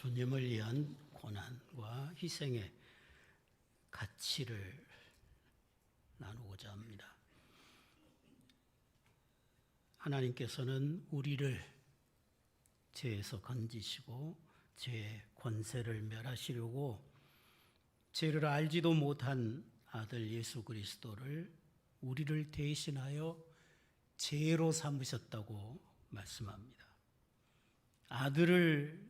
주님을 위한 고난과 희생의 가치를 나누고자 합니다. 하나님께서는 우리를 죄에서 건지시고 죄의 권세를 멸하시려고 죄를 알지도 못한 아들 예수 그리스도를 우리를 대신하여 죄로 삼으셨다고 말씀합니다. 아들을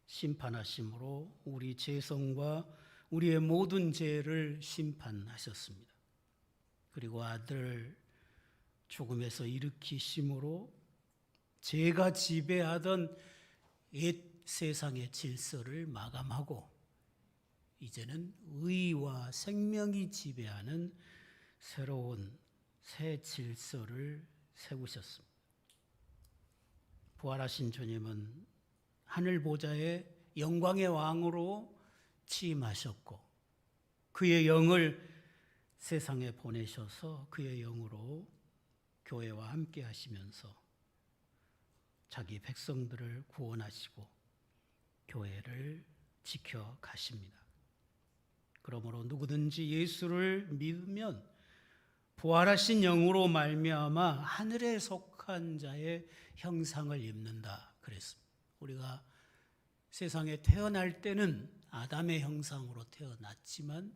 심판하심으로 우리 죄성과 우리의 모든 죄를 심판하셨습니다. 그리고 아들을 죽음에서 일으키심으로 죄가 지배하던 옛 세상의 질서를 마감하고 이제는 의와 생명이 지배하는 새로운 새 질서를 세우셨습니다. 부활하신 주님은 하늘 보좌에 영광의 왕으로 취임하셨고 그의 영을 세상에 보내셔서 그의 영으로 교회와 함께 하시면서 자기 백성들을 구원하시고 교회를 지켜 가십니다. 그러므로 누구든지 예수를 믿으면 부활하신 영으로 말미암아 하늘에 속한 자의 형상을 입는다 그랬습니다. 우리가 세상에 태어날 때는 아담의 형상으로 태어났지만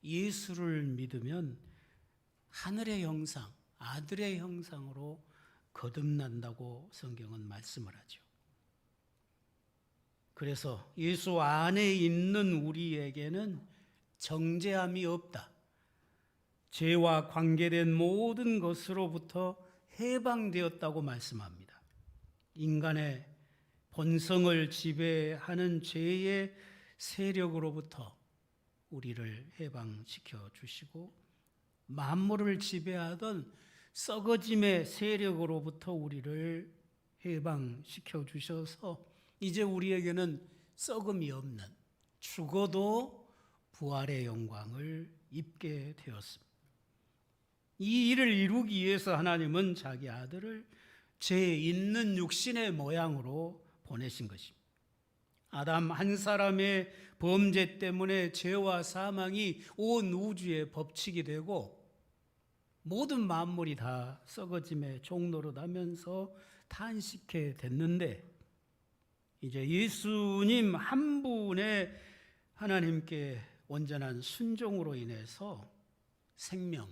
예수를 믿으면 하늘의 형상, 아들의 형상으로 거듭난다고 성경은 말씀을 하죠. 그래서 예수 안에 있는 우리에게는 정죄함이 없다. 죄와 관계된 모든 것으로부터 해방되었다고 말씀합니다. 인간의 본성을 지배하는 죄의 세력으로부터 우리를 해방시켜 주시고 만물을 지배하던 썩어짐의 세력으로부터 우리를 해방시켜 주셔서 이제 우리에게는 썩음이 없는 죽어도 부활의 영광을 입게 되었습니다. 이 일을 이루기 위해서 하나님은 자기 아들을 죄 있는 육신의 모양으로 보내신 것입니다. 아담 한 사람의 범죄 때문에 죄와 사망이 온 우주의 법칙이 되고 모든 만물이 다 썩어짐의 종로로 나면서 탄식해 됐는데 이제 예수님 한 분의 하나님께 온전한 순종으로 인해서 생명,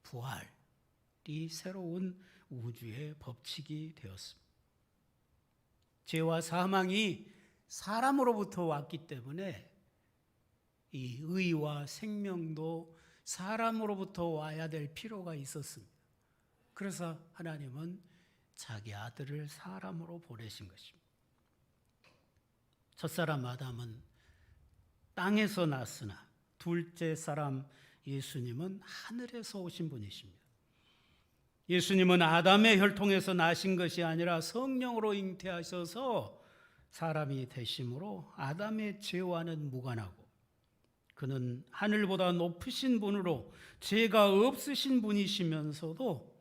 부활이 새로운 우주의 법칙이 되었습니다. 죄와 사망이 사람으로부터 왔기 때문에 이 의와 생명도 사람으로부터 와야 될 필요가 있었습니다. 그래서 하나님은 자기 아들을 사람으로 보내신 것입니다. 첫사람 아담은 땅에서 났으나 둘째 사람 예수님은 하늘에서 오신 분이십니다. 예수님은 아담의 혈통에서 나신 것이 아니라 성령으로 잉태하셔서 사람이 되심으로 아담의 죄와는 무관하고 그는 하늘보다 높으신 분으로 죄가 없으신 분이시면서도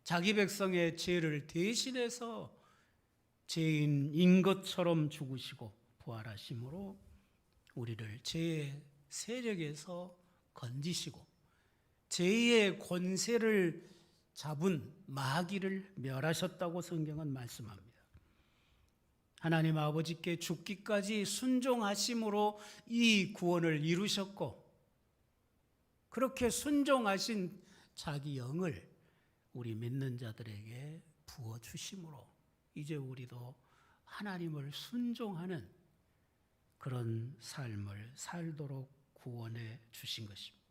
자기 백성의 죄를 대신해서 죄인인 것처럼 죽으시고 부활하심으로 우리를 죄의 세력에서 건지시고 죄의 권세를 잡은 마귀를 멸하셨다고 성경은 말씀합니다. 하나님 아버지께 죽기까지 순종하심으로 이 구원을 이루셨고 그렇게 순종하신 자기 영을 우리 믿는 자들에게 부어주심으로 이제 우리도 하나님을 순종하는 그런 삶을 살도록 구원해 주신 것입니다.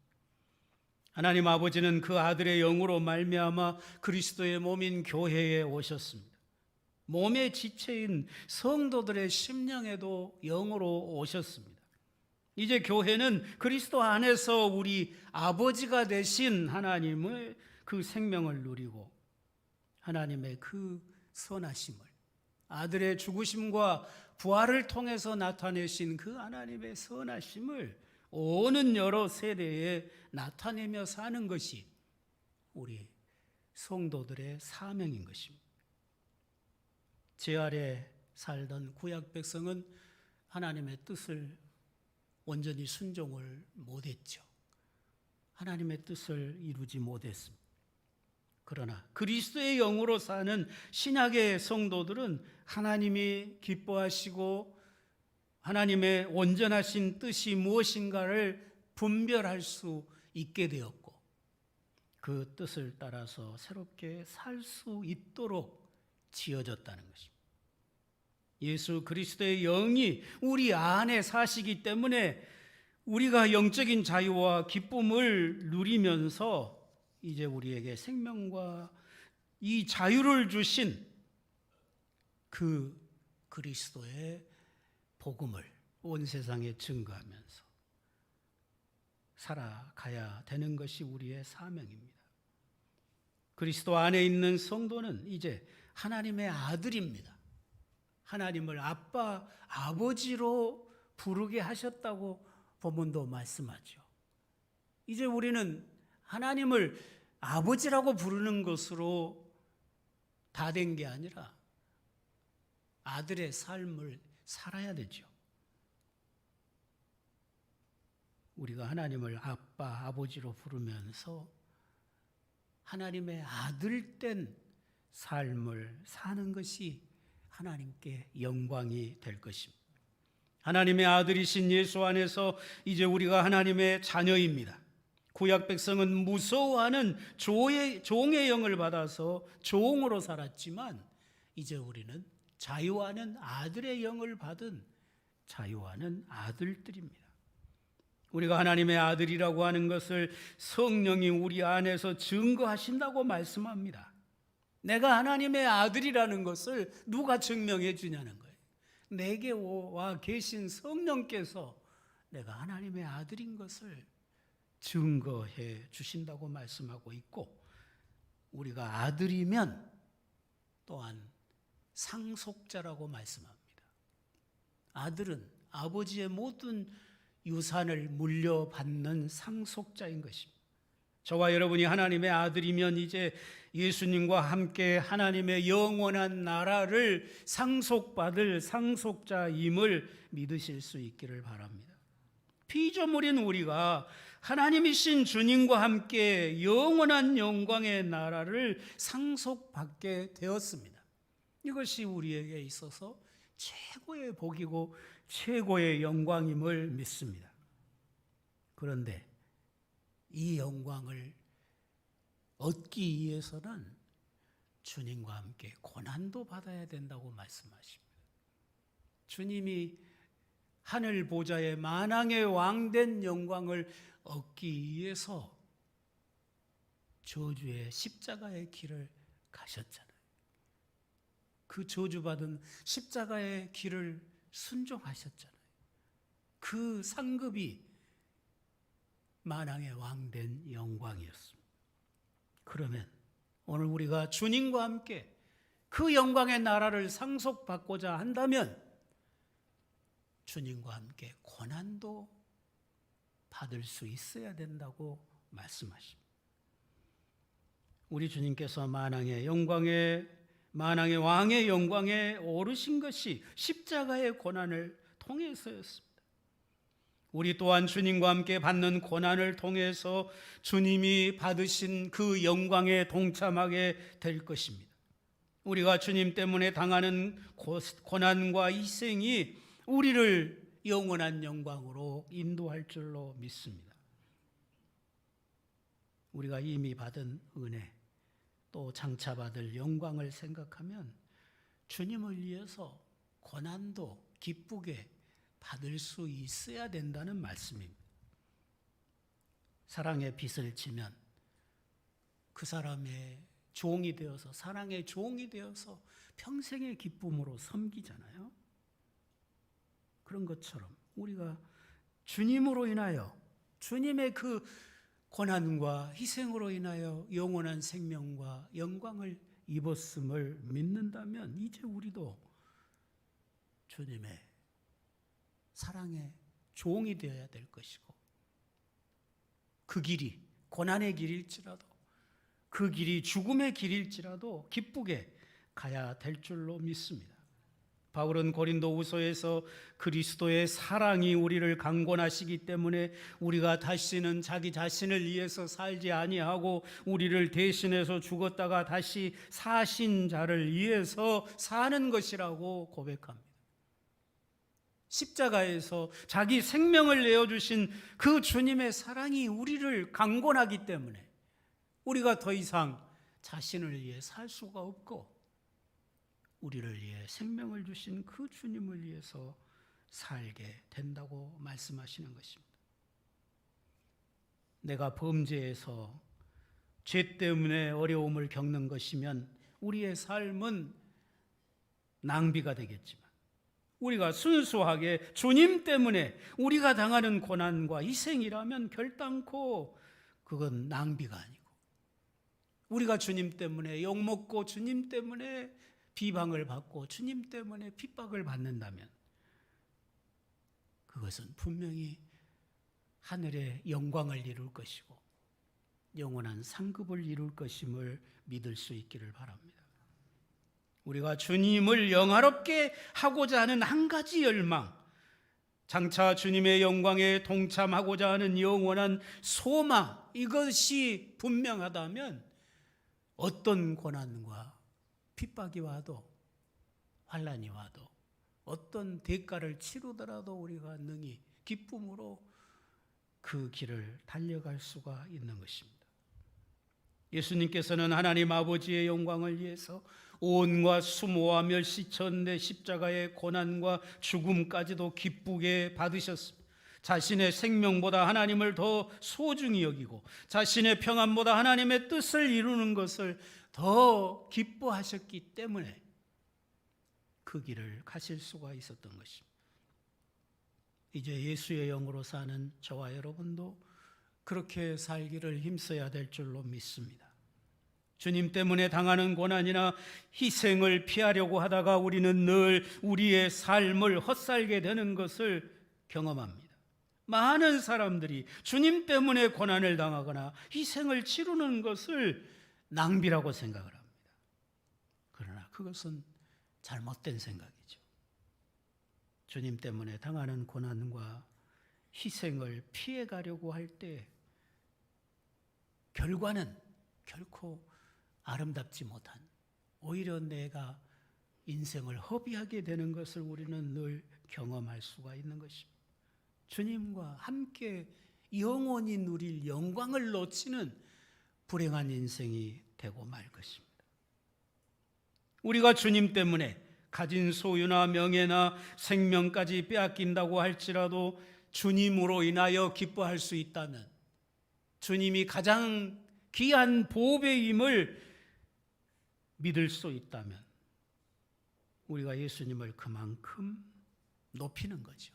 하나님 아버지는 그 아들의 영으로 말미암아 그리스도의 몸인 교회에 오셨습니다. 몸의 지체인 성도들의 심령에도 영으로 오셨습니다. 이제 교회는 그리스도 안에서 우리 아버지가 되신 하나님의 그 생명을 누리고 하나님의 그 선하심을 아들의 죽으심과 부활을 통해서 나타내신 그 하나님의 선하심을 오는 여러 세대에 나타내며 사는 것이 우리 성도들의 사명인 것입니다. 죄 아래 살던 구약 백성은 하나님의 뜻을 온전히 순종을 못했죠. 하나님의 뜻을 이루지 못했습니다. 그러나 그리스도의 영으로 사는 신약의 성도들은 하나님이 기뻐하시고 하나님의 온전하신 뜻이 무엇인가를 분별할 수 있게 되었고, 그 뜻을 따라서 새롭게 살 수 있도록 지어졌다는 것입니다. 예수 그리스도의 영이 우리 안에 사시기 때문에 우리가 영적인 자유와 기쁨을 누리면서 이제 우리에게 생명과 이 자유를 주신 그 그리스도의 복음을 온 세상에 증거하면서 살아가야 되는 것이 우리의 사명입니다. 그리스도 안에 있는 성도는 이제 하나님의 아들입니다. 하나님을 아빠, 아버지로 부르게 하셨다고 본문도 말씀하죠. 이제 우리는 하나님을 아버지라고 부르는 것으로 다 된 게 아니라 아들의 삶을 살아야 되죠. 우리가 하나님을 아빠, 아버지로 부르면서 하나님의 아들된 삶을 사는 것이 하나님께 영광이 될 것입니다. 하나님의 아들이신 예수 안에서 이제 우리가 하나님의 자녀입니다. 구약 백성은 무서워하는 종의 영을 받아서 종으로 살았지만 이제 우리는 자유하는 아들의 영을 받은 자유하는 아들들입니다. 우리가 하나님의 아들이라고 하는 것을 성령이 우리 안에서 증거하신다고 말씀합니다. 내가 하나님의 아들이라는 것을 누가 증명해 주냐는 거예요. 내게 와 계신 성령께서 내가 하나님의 아들인 것을 증거해 주신다고 말씀하고 있고, 우리가 아들이면 또한 상속자라고 말씀합니다. 아들은 아버지의 모든 유산을 물려받는 상속자인 것입니다. 저와 여러분이 하나님의 아들이면 이제 예수님과 함께 하나님의 영원한 나라를 상속받을 상속자임을 믿으실 수 있기를 바랍니다. 피조물인 우리가 하나님이신 주님과 함께 영원한 영광의 나라를 상속받게 되었습니다. 이것이 우리에게 있어서 최고의 복이고 최고의 영광임을 믿습니다. 그런데 이 영광을 얻기 위해서는 주님과 함께 고난도 받아야 된다고 말씀하십니다. 주님이 하늘 보좌의 만왕의 왕된 영광을 얻기 위해서 저주의 십자가의 길을 가셨잖아요. 그 저주받은 십자가의 길을 순종하셨잖아요. 그 상급이 만왕의 왕된 영광이었습니다. 그러면 오늘 우리가 주님과 함께 그 영광의 나라를 상속받고자 한다면 주님과 함께 고난도 받을 수 있어야 된다고 말씀하십니다. 우리 주님께서 만왕의 왕의 영광에 오르신 것이 십자가의 고난을 통해서였습니다. 우리 또한 주님과 함께 받는 고난을 통해서 주님이 받으신 그 영광에 동참하게 될 것입니다. 우리가 주님 때문에 당하는 고난과 희생이 우리를 영원한 영광으로 인도할 줄로 믿습니다. 우리가 이미 받은 은혜, 또 장차 받을 영광을 생각하면 주님을 위해서 고난도 기쁘게 받을 수 있어야 된다는 말씀입니다. 사랑의 빚을 지면 그 사람의 종이 되어서, 사랑의 종이 되어서 평생의 기쁨으로 섬기잖아요. 그런 것처럼 우리가 주님으로 인하여, 주님의 그 고난과 희생으로 인하여 영원한 생명과 영광을 입었음을 믿는다면 이제 우리도 주님의 사랑의 종이 되어야 될 것이고, 그 길이 고난의 길일지라도, 그 길이 죽음의 길일지라도 기쁘게 가야 될 줄로 믿습니다. 바울은 고린도후서에서 그리스도의 사랑이 우리를 강권하시기 때문에 우리가 다시는 자기 자신을 위해서 살지 아니하고 우리를 대신해서 죽었다가 다시 사신 자를 위해서 사는 것이라고 고백합니다. 십자가에서 자기 생명을 내어주신 그 주님의 사랑이 우리를 강권하기 때문에 우리가 더 이상 자신을 위해 살 수가 없고 우리를 위해 생명을 주신 그 주님을 위해서 살게 된다고 말씀하시는 것입니다. 내가 범죄에서 죄 때문에 어려움을 겪는 것이면 우리의 삶은 낭비가 되겠지만 우리가 순수하게 주님 때문에 우리가 당하는 고난과 희생이라면 결단코 그건 낭비가 아니고 우리가 주님 때문에 욕먹고 주님 때문에 비방을 받고 주님 때문에 핍박을 받는다면 그것은 분명히 하늘의 영광을 이룰 것이고 영원한 상급을 이룰 것임을 믿을 수 있기를 바랍니다. 우리가 주님을 영화롭게 하고자 하는 한 가지 열망, 장차 주님의 영광에 동참하고자 하는 영원한 소망, 이것이 분명하다면 어떤 고난과 핍박이 와도 환난이 와도 어떤 대가를 치르더라도 우리가 능히 기쁨으로 그 길을 달려갈 수가 있는 것입니다. 예수님께서는 하나님 아버지의 영광을 위해서 온갖 수모와 멸시쳤는데 십자가의 고난과 죽음까지도 기쁘게 받으셨습니다. 자신의 생명보다 하나님을 더 소중히 여기고 자신의 평안보다 하나님의 뜻을 이루는 것을 더 기뻐하셨기 때문에 그 길을 가실 수가 있었던 것입니다. 이제 예수의 영으로 사는 저와 여러분도 그렇게 살기를 힘써야 될 줄로 믿습니다. 주님 때문에 당하는 고난이나 희생을 피하려고 하다가 우리는 늘 우리의 삶을 헛살게 되는 것을 경험합니다. 많은 사람들이 주님 때문에 고난을 당하거나 희생을 치르는 것을 낭비라고 생각을 합니다. 그러나 그것은 잘못된 생각이죠. 주님 때문에 당하는 고난과 희생을 피해가려고 할 때 결과는 결코 아름답지 못한, 오히려 내가 인생을 허비하게 되는 것을 우리는 늘 경험할 수가 있는 것입니다. 주님과 함께 영원히 누릴 영광을 놓치는 불행한 인생이 되고 말 것입니다. 우리가 주님 때문에 가진 소유나 명예나 생명까지 빼앗긴다고 할지라도 주님으로 인하여 기뻐할 수 있다면, 주님이 가장 귀한 보배임을 믿을 수 있다면 우리가 예수님을 그만큼 높이는 거죠.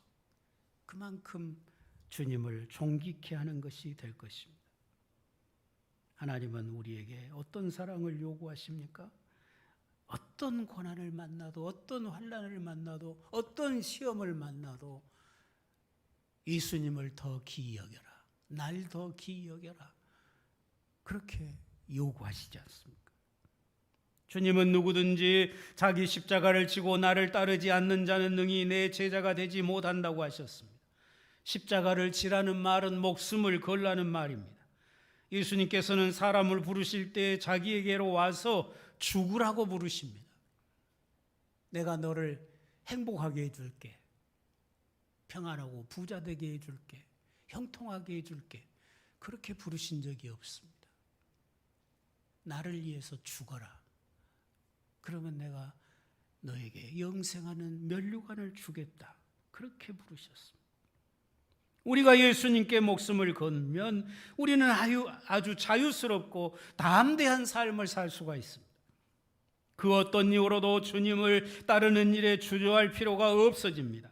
그만큼 주님을 존귀케 하는 것이 될 것입니다. 하나님은 우리에게 어떤 사랑을 요구하십니까? 어떤 고난을 만나도, 어떤 환난을 만나도, 어떤 시험을 만나도 예수님을 더 귀히 여겨라, 날 더 귀히 여겨라, 그렇게 요구하시지 않습니까? 주님은 누구든지 자기 십자가를 지고 나를 따르지 않는 자는 능히 내 제자가 되지 못한다고 하셨습니다. 십자가를 지라는 말은 목숨을 걸라는 말입니다. 예수님께서는 사람을 부르실 때 자기에게로 와서 죽으라고 부르십니다. 내가 너를 행복하게 해줄게, 평안하고 부자 되게 해줄게, 형통하게 해줄게, 그렇게 부르신 적이 없습니다. 나를 위해서 죽어라, 그러면 내가 너에게 영생하는 면류관을 주겠다, 그렇게 부르셨습니다. 우리가 예수님께 목숨을 걸면 우리는 아주 자유스럽고 담대한 삶을 살 수가 있습니다. 그 어떤 이유로도 주님을 따르는 일에 주저할 필요가 없어집니다.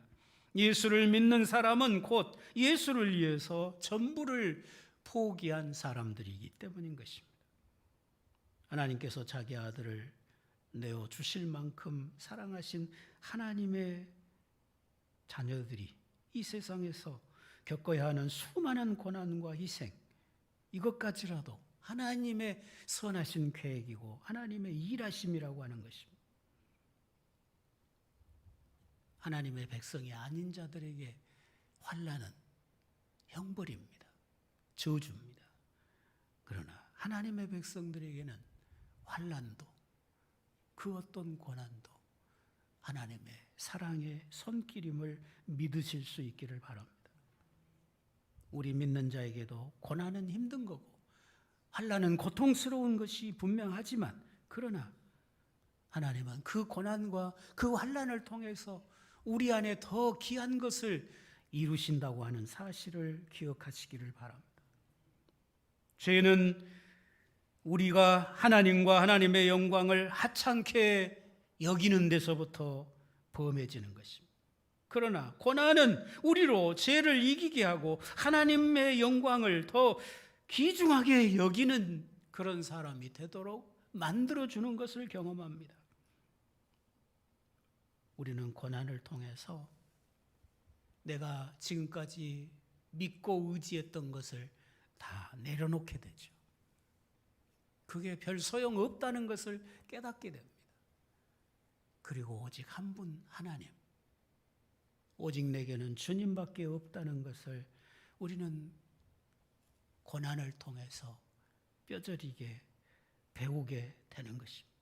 예수를 믿는 사람은 곧 예수를 위해서 전부를 포기한 사람들이기 때문인 것입니다. 하나님께서 자기 아들을 내어주실 만큼 사랑하신 하나님의 자녀들이 이 세상에서 겪어야 하는 수많은 고난과 희생, 이것까지라도 하나님의 선하신 계획이고 하나님의 일하심이라고 하는 것입니다. 하나님의 백성이 아닌 자들에게 환난은 형벌입니다. 저주입니다. 그러나 하나님의 백성들에게는 환난도 그 어떤 고난도 하나님의 사랑의 손길임을 믿으실 수 있기를 바랍니다. 우리 믿는 자에게도 고난은 힘든 거고 환난은 고통스러운 것이 분명하지만, 그러나 하나님은 그 고난과 그 환난을 통해서 우리 안에 더 귀한 것을 이루신다고 하는 사실을 기억하시기를 바랍니다. 죄는 우리가 하나님과 하나님의 영광을 하찮게 여기는 데서부터 범해지는 것입니다. 그러나 고난은 우리로 죄를 이기게 하고 하나님의 영광을 더 귀중하게 여기는 그런 사람이 되도록 만들어주는 것을 경험합니다. 우리는 고난을 통해서 내가 지금까지 믿고 의지했던 것을 다 내려놓게 되죠. 그게 별 소용없다는 것을 깨닫게 됩니다. 그리고 오직 한 분 하나님, 오직 내게는 주님밖에 없다는 것을 우리는 고난을 통해서 뼈저리게 배우게 되는 것입니다.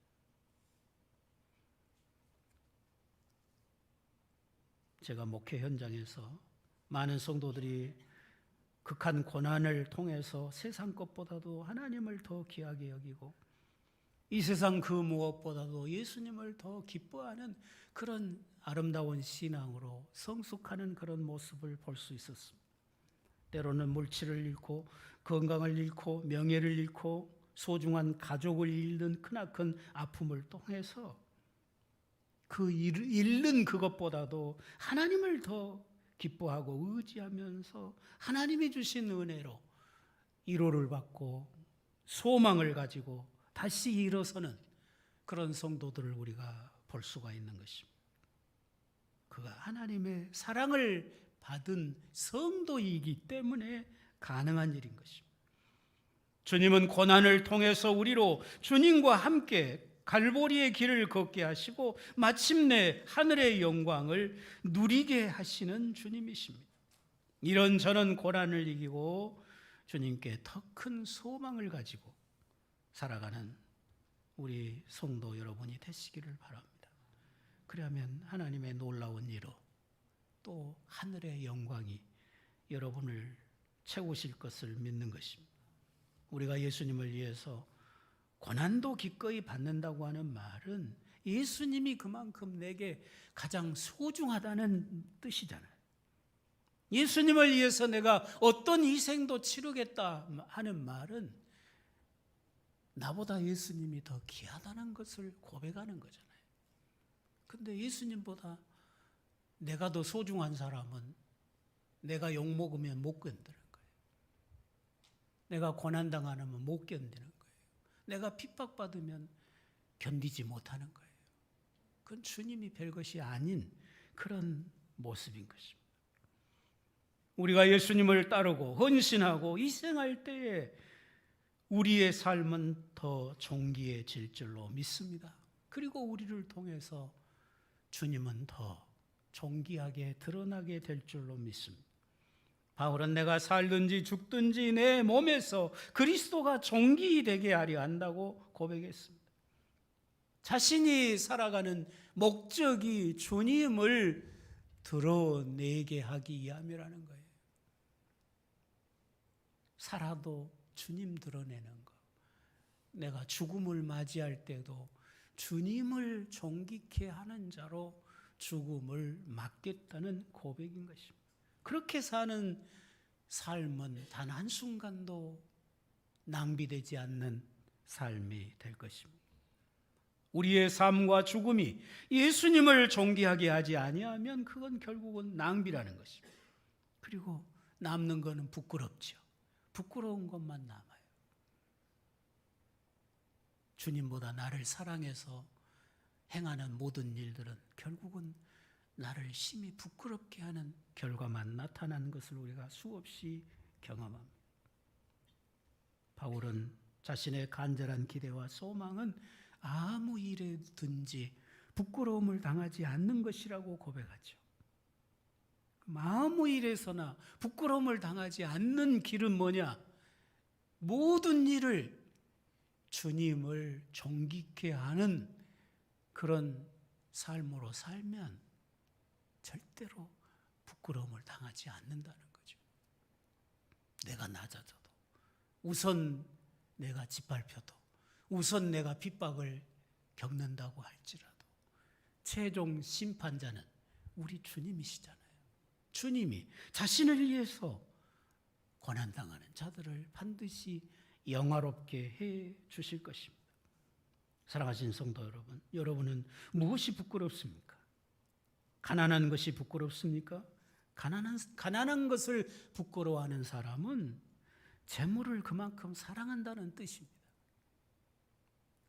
제가 목회 현장에서 많은 성도들이 극한 고난을 통해서 세상 것보다도 하나님을 더 귀하게 여기고 이 세상 그 무엇보다도 예수님을 더 기뻐하는 그런 아름다운 신앙으로 성숙하는 그런 모습을 볼 수 있었습니다. 때로는 물질을 잃고 건강을 잃고 명예를 잃고 소중한 가족을 잃는 크나큰 아픔을 통해서 그 잃는 그것보다도 하나님을 더 기뻐하고 의지하면서 하나님이 주신 은혜로 위로를 받고 소망을 가지고 다시 일어서는 그런 성도들을 우리가 볼 수가 있는 것입니다. 그가 하나님의 사랑을 받은 성도이기 때문에 가능한 일인 것입니다. 주님은 고난을 통해서 우리로 주님과 함께 갈보리의 길을 걷게 하시고 마침내 하늘의 영광을 누리게 하시는 주님이십니다. 이런 저는 고난을 이기고 주님께 더 큰 소망을 가지고 살아가는 우리 성도 여러분이 되시기를 바랍니다. 그러면 하나님의 놀라운 일로 또 하늘의 영광이 여러분을 채우실 것을 믿는 것입니다. 우리가 예수님을 위해서 고난도 기꺼이 받는다고 하는 말은 예수님이 그만큼 내게 가장 소중하다는 뜻이잖아요. 예수님을 위해서 내가 어떤 희생도 치르겠다 하는 말은 나보다 예수님이 더 귀하다는 것을 고백하는 거잖아요. 근데 예수님보다 내가 더 소중한 사람은 내가 욕먹으면 못 견디는 거예요. 내가 고난당하면 못 견디는 거예요. 내가 핍박받으면 견디지 못하는 거예요. 그건 주님이 별것이 아닌 그런 모습인 것입니다. 우리가 예수님을 따르고 헌신하고 희생할 때에 우리의 삶은 더 존귀해질 줄로 믿습니다. 그리고 우리를 통해서 주님은 더 존귀하게 드러나게 될 줄로 믿습니다. 바울은 내가 살든지 죽든지 내 몸에서 그리스도가 존귀되게 하려 한다고 고백했습니다. 자신이 살아가는 목적이 주님을 드러내게 하기 위함이라는 거예요. 살아도 주님 드러내는 것. 내가 죽음을 맞이할 때도 주님을 존귀케 하는 자로 죽음을 맞겠다는 고백인 것입니다. 그렇게 사는 삶은 단 한순간도 낭비되지 않는 삶이 될 것입니다. 우리의 삶과 죽음이 예수님을 존귀하게 하지 아니하면 그건 결국은 낭비라는 것입니다. 그리고 남는 것은 부끄럽죠. 부끄러운 것만 남아요. 주님보다 나를 사랑해서 행하는 모든 일들은 결국은 나를 심히 부끄럽게 하는 결과만 나타나는 것을 우리가 수없이 경험합니다. 바울은 자신의 간절한 기대와 소망은 아무 일에든지 부끄러움을 당하지 않는 것이라고 고백하죠. 아무 일에서나 부끄러움을 당하지 않는 길은 뭐냐? 모든 일을 주님을 존귀케 하는 그런 삶으로 살면 절대로 부끄러움을 당하지 않는다는 거죠. 내가 낮아져도, 우선 내가 짓밟혀도, 우선 내가 핍박을 겪는다고 할지라도 최종 심판자는 우리 주님이시잖아요. 주님이 자신을 위해서 고난당하는 자들을 반드시 영화롭게 해 주실 것입니다. 사랑하신 성도 여러분, 여러분은 무엇이 부끄럽습니까? 가난한 것이 부끄럽습니까? 가난한 것을 부끄러워하는 사람은 재물을 그만큼 사랑한다는 뜻입니다.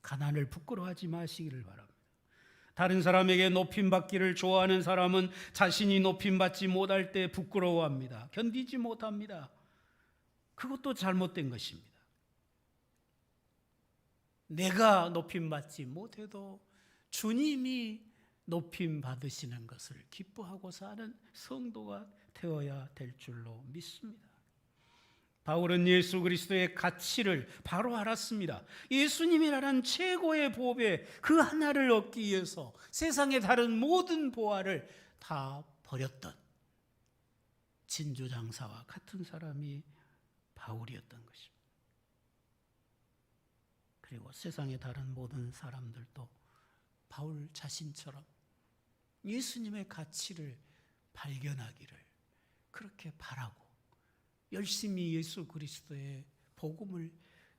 가난을 부끄러워하지 마시기를 바랍니다. 다른 사람에게 높임받기를 좋아하는 사람은 자신이 높임받지 못할 때 부끄러워합니다. 견디지 못합니다. 그것도 잘못된 것입니다. 내가 높임받지 못해도 주님이 높임받으시는 것을 기뻐하고 사는 성도가 되어야 될 줄로 믿습니다. 바울은 예수 그리스도의 가치를 바로 알았습니다. 예수님이라는 최고의 보배 그 하나를 얻기 위해서 세상의 다른 모든 보화를 다 버렸던 진주장사와 같은 사람이 바울이었던 것입니다. 그리고 세상의 다른 모든 사람들도 바울 자신처럼 예수님의 가치를 발견하기를 그렇게 바라고 열심히 예수 그리스도의 복음을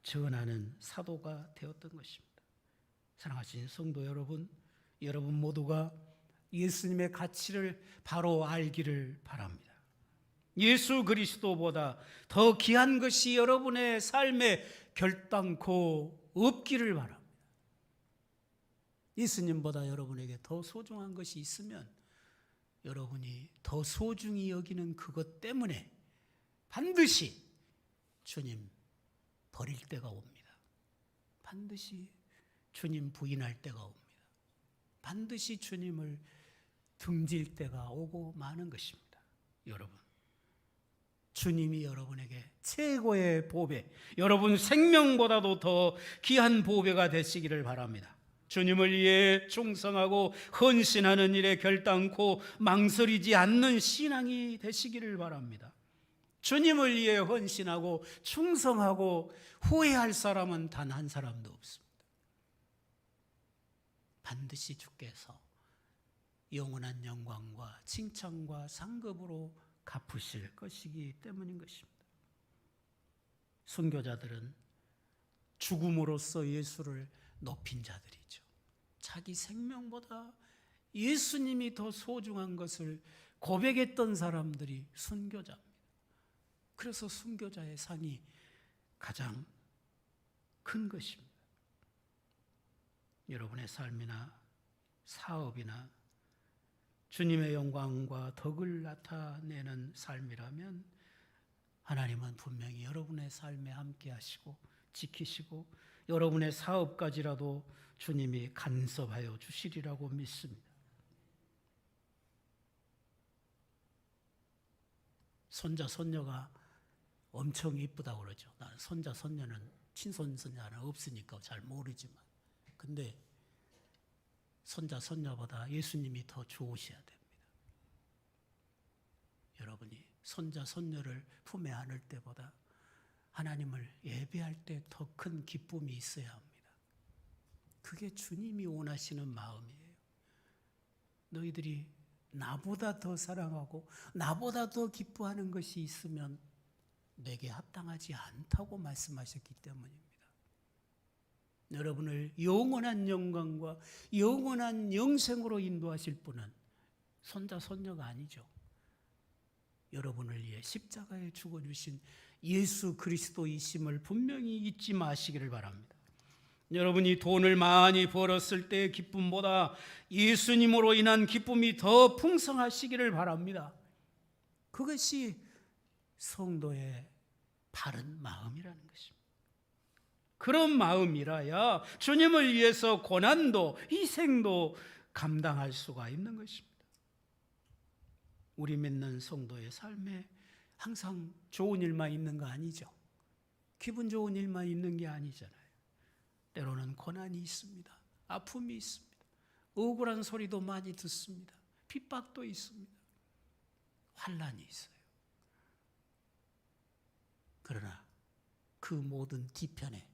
전하는 사도가 되었던 것입니다. 사랑하신 성도 여러분, 여러분 모두가 예수님의 가치를 바로 알기를 바랍니다. 예수 그리스도보다 더 귀한 것이 여러분의 삶에 결단코 없기를 바랍니다. 예수님보다 여러분에게 더 소중한 것이 있으면 여러분이 더 소중히 여기는 그것 때문에 반드시 주님 버릴 때가 옵니다. 반드시 주님 부인할 때가 옵니다. 반드시 주님을 등질 때가 오고 마는 것입니다. 여러분, 주님이 여러분에게 최고의 보배, 여러분 생명보다도 더 귀한 보배가 되시기를 바랍니다. 주님을 위해 충성하고 헌신하는 일에 결단코 망설이지 않는 신앙이 되시기를 바랍니다. 주님을 위해 헌신하고 충성하고 후회할 사람은 단 한 사람도 없습니다. 반드시 주께서 영원한 영광과 칭찬과 상급으로 갚으실 것이기 때문인 것입니다. 순교자들은 죽음으로써 예수를 높인 자들이죠. 자기 생명보다 예수님이 더 소중한 것을 고백했던 사람들이 순교자입니다. 그래서 순교자의 상이 가장 큰 것입니다. 여러분의 삶이나 사업이나 주님의 영광과 덕을 나타내는 삶이라면 하나님은 분명히 여러분의 삶에 함께 하시고 지키시고 여러분의 사업까지라도 주님이 간섭하여 주시리라고 믿습니다. 손자 손녀가 엄청 이쁘다고 그러죠. 나는 손자 손녀는 친손 손자는 없으니까 잘 모르지만, 근데 손자 손녀보다 예수님이 더 좋으셔야 됩니다. 여러분이 손자 손녀를 품에 안을 때보다 하나님을 예배할 때 더 큰 기쁨이 있어야 합니다. 그게 주님이 원하시는 마음이에요. 너희들이 나보다 더 사랑하고 나보다 더 기뻐하는 것이 있으면 내게 합당하지 않다고 말씀하셨기 때문입니다. 여러분을 영원한 영광과 영원한 영생으로 인도하실 분은 손자 손녀가 아니죠. 여러분을 위해 십자가에 죽어주신 예수 그리스도이심을 분명히 잊지 마시기를 바랍니다. 여러분이 돈을 많이 벌었을 때의 기쁨보다 예수님으로 인한 기쁨이 더 풍성하시기를 바랍니다. 그것이 성도의 바른 마음이라는 것입니다. 그런 마음이라야 주님을 위해서 고난도 희생도 감당할 수가 있는 것입니다. 우리 믿는 성도의 삶에 항상 좋은 일만 있는 거 아니죠. 기분 좋은 일만 있는 게 아니잖아요. 때로는 고난이 있습니다. 아픔이 있습니다. 억울한 소리도 많이 듣습니다. 핍박도 있습니다. 환난이 있어요. 그러나 그 모든 뒤편에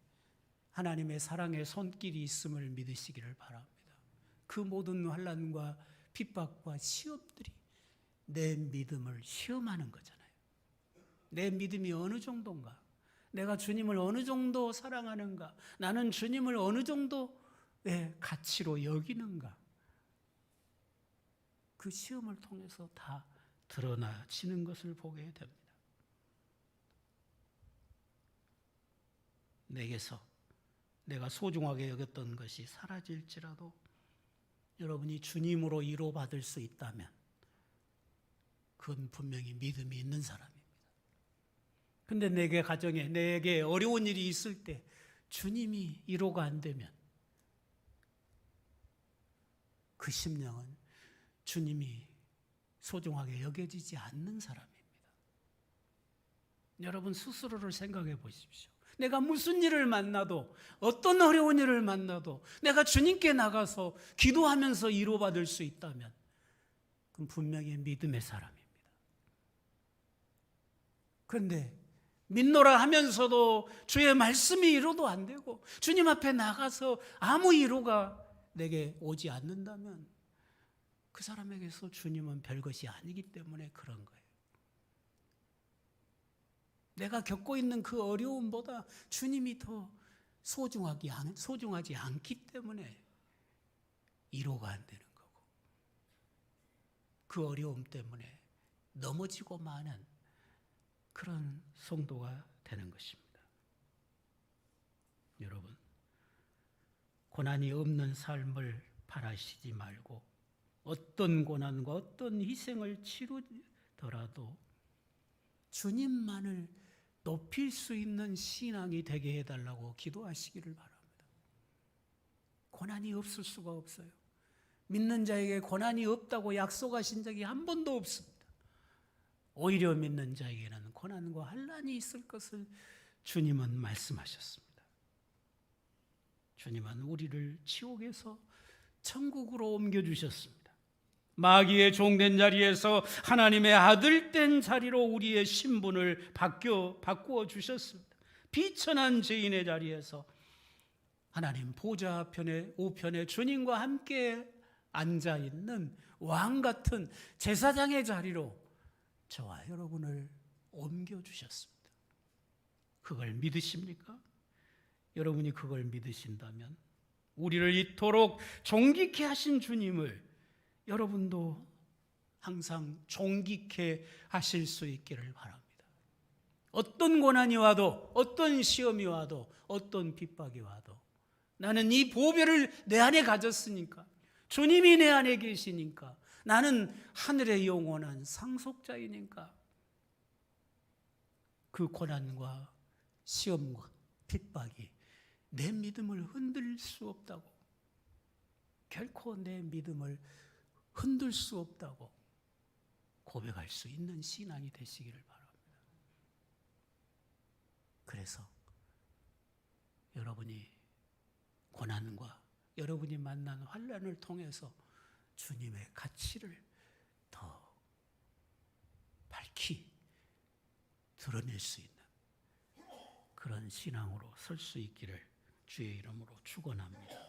하나님의 사랑의 손길이 있음을 믿으시기를 바랍니다. 그 모든 환난과 핍박과 시험들이 내 믿음을 시험하는 거잖아요. 내 믿음이 어느 정도인가? 내가 주님을 어느 정도 사랑하는가? 나는 주님을 어느 정도의 가치로 여기는가? 그 시험을 통해서 다 드러나지는 것을 보게 됩니다. 내게서 내가 소중하게 여겼던 것이 사라질지라도 여러분이 주님으로 위로받을 수 있다면 그건 분명히 믿음이 있는 사람입니다. 근데 내게 가정에 내게 어려운 일이 있을 때 주님이 위로가 안 되면 그 심령은 주님이 소중하게 여겨지지 않는 사람입니다. 여러분 스스로를 생각해 보십시오. 내가 무슨 일을 만나도 어떤 어려운 일을 만나도 내가 주님께 나가서 기도하면서 위로받을 수 있다면 그건 분명히 믿음의 사람입니다. 그런데 믿노라 하면서도 주의 말씀이 위로도 안 되고 주님 앞에 나가서 아무 위로가 내게 오지 않는다면 그 사람에게서 주님은 별것이 아니기 때문에 그런 거예요. 내가 겪고 있는 그 어려움보다 주님이 더 소중하지 않기 때문에 위로가 안 되는 거고 그 어려움 때문에 넘어지고 마는 그런 성도가 되는 것입니다. 여러분, 고난이 없는 삶을 바라시지 말고 어떤 고난과 어떤 희생을 치르더라도 주님만을 높일 수 있는 신앙이 되게 해달라고 기도하시기를 바랍니다. 고난이 없을 수가 없어요. 믿는 자에게 고난이 없다고 약속하신 적이 한 번도 없습니다. 오히려 믿는 자에게는 고난과 환난이 있을 것을 주님은 말씀하셨습니다. 주님은 우리를 지옥에서 천국으로 옮겨주셨습니다. 마귀의 종된 자리에서 하나님의 아들 된 자리로 우리의 신분을 바꾸어 주셨습니다. 비천한 죄인의 자리에서 하나님 보좌 우편에 주님과 함께 앉아있는 왕 같은 제사장의 자리로 저와 여러분을 옮겨주셨습니다. 그걸 믿으십니까? 여러분이 그걸 믿으신다면 우리를 이토록 존귀케 하신 주님을 여러분도 항상 존귀케 하실 수 있기를 바랍니다. 어떤 고난이 와도 어떤 시험이 와도 어떤 핍박이 와도 나는 이 보배를 내 안에 가졌으니까 주님이 내 안에 계시니까 나는 하늘의 영원한 상속자이니까 그 고난과 시험과 핍박이 내 믿음을 흔들 수 없다고, 결코 내 믿음을 흔들 수 없다고 고백할 수 있는 신앙이 되시기를 바랍니다. 그래서 여러분이 고난과 여러분이 만난 환난을 통해서 주님의 가치를 더 밝히 드러낼 수 있는 그런 신앙으로 설 수 있기를 주의 이름으로 축원합니다.